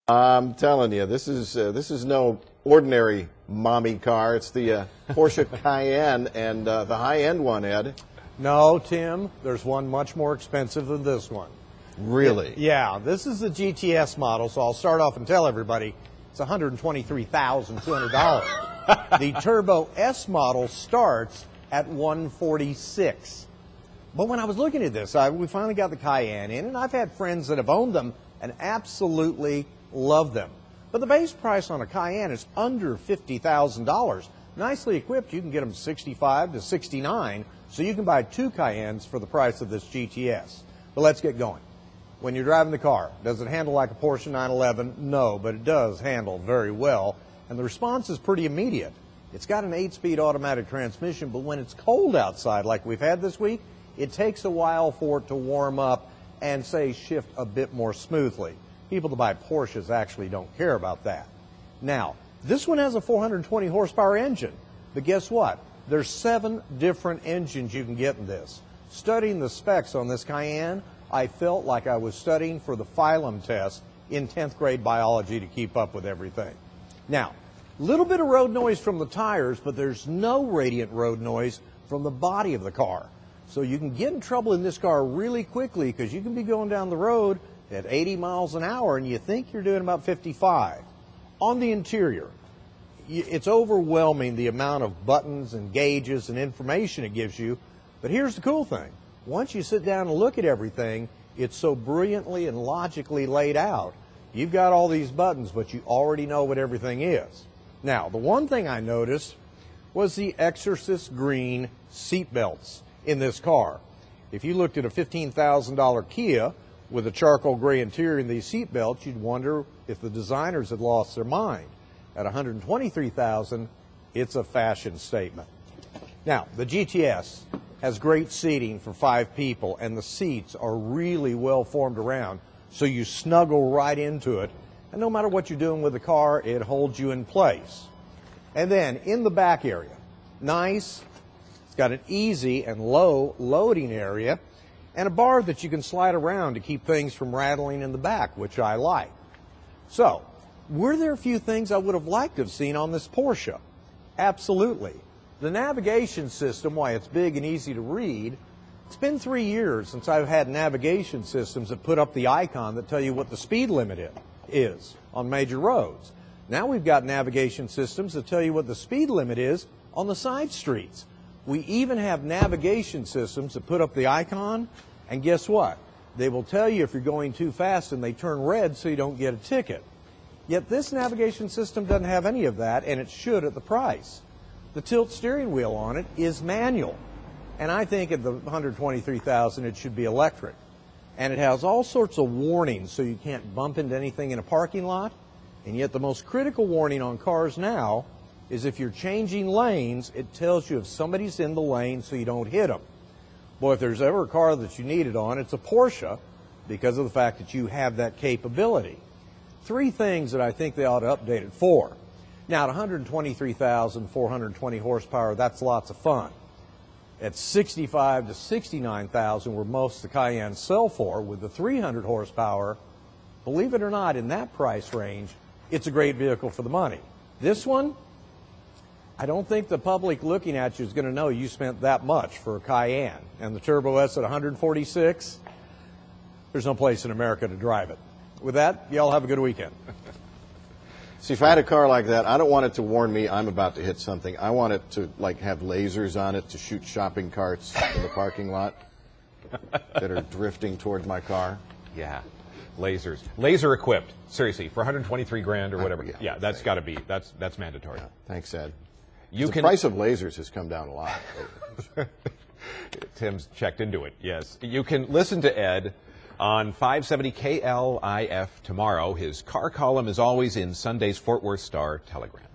I'm telling you, this is no ordinary mommy car. It's the Porsche Cayenne, and the high-end one, Ed. No, Tim, there's one much more expensive than this one. Really? Yeah, this is the GTS model, so I'll start off and tell everybody it's $123,200. The Turbo S model starts at $146,000. But when I was looking at this, we finally got the Cayenne in, and I've had friends that have owned them and absolutely love them. But the base price on a Cayenne is under $50,000. Nicely equipped, you can get them $65,000 to $69,000, so you can buy two Cayennes for the price of this GTS. But let's get going. When you're driving the car, does it handle like a Porsche 911? No, but it does handle very well, and the response is pretty immediate. It's got an 8-speed automatic transmission, but when it's cold outside like we've had this week, it takes a while for it to warm up and, say, shift a bit more smoothly. People that buy Porsches actually don't care about that. Now, this one has a 420 horsepower engine, but guess what? There's 7 different engines you can get in this. Studying the specs on this Cayenne, I felt like I was studying for the phylum test in 10th grade biology to keep up with everything. Now, a little bit of road noise from the tires, but there's no radiant road noise from the body of the car. So you can get in trouble in this car really quickly because you can be going down the road at 80 miles an hour and you think you're doing about 55. On the interior, it's overwhelming the amount of buttons and gauges and information it gives you. But here's the cool thing. Once you sit down and look at everything, it's so brilliantly and logically laid out. You've got all these buttons, but you already know what everything is. Now, the one thing I noticed was the Exorcist green seat belts in this car. If you looked at a $15,000 Kia with a charcoal gray interior and these seat belts, you'd wonder if the designers had lost their mind. At $123,000, it's a fashion statement. Now, the GTS has great seating for 5 people, and the seats are really well formed around, so you snuggle right into it, and no matter what you're doing with the car, it holds you in place. And then in the back area, nice. It's got an easy and low loading area and a bar that you can slide around to keep things from rattling in the back, which I like. So, were there a few things I would have liked to have seen on this Porsche? Absolutely. The navigation system, why it's big and easy to read, it's been 3 years since I've had navigation systems that put up the icon that tell you what the speed limit is on major roads. Now we've got navigation systems that tell you what the speed limit is on the side streets. We even have navigation systems that put up the icon, and guess what? They will tell you if you're going too fast and they turn red so you don't get a ticket. Yet this navigation system doesn't have any of that, and it should at the price. The tilt steering wheel on it is manual, and I think at the $123,000 it should be electric. And it has all sorts of warnings so you can't bump into anything in a parking lot, and yet the most critical warning on cars now is if you're changing lanes, it tells you if somebody's in the lane so you don't hit them. Boy, if there's ever a car that you need it on, it's a Porsche because of the fact that you have that capability. 3 things that I think they ought to update it for. Now, at 123,420 horsepower, that's lots of fun. At 65 to 69,000, where most of the Cayennes sell for, with the 300 horsepower, believe it or not, in that price range, it's a great vehicle for the money. This one, I don't think the public looking at you is going to know you spent that much for a Cayenne. And the Turbo S at 146, there's no place in America to drive it. With that, y'all have a good weekend. See, if I had a car like that, I don't want it to warn me I'm about to hit something. I want it to have lasers on it to shoot shopping carts in the parking lot that are drifting towards my car. Yeah, lasers, laser equipped. Seriously, for 123 grand or whatever. Yeah, that's got to be that's mandatory. Yeah, thanks, Ed. The price of lasers has come down a lot. Tim's checked into it. Yes, you can listen to Ed on 570 KLIF tomorrow. His car column is always in Sunday's Fort Worth Star Telegram.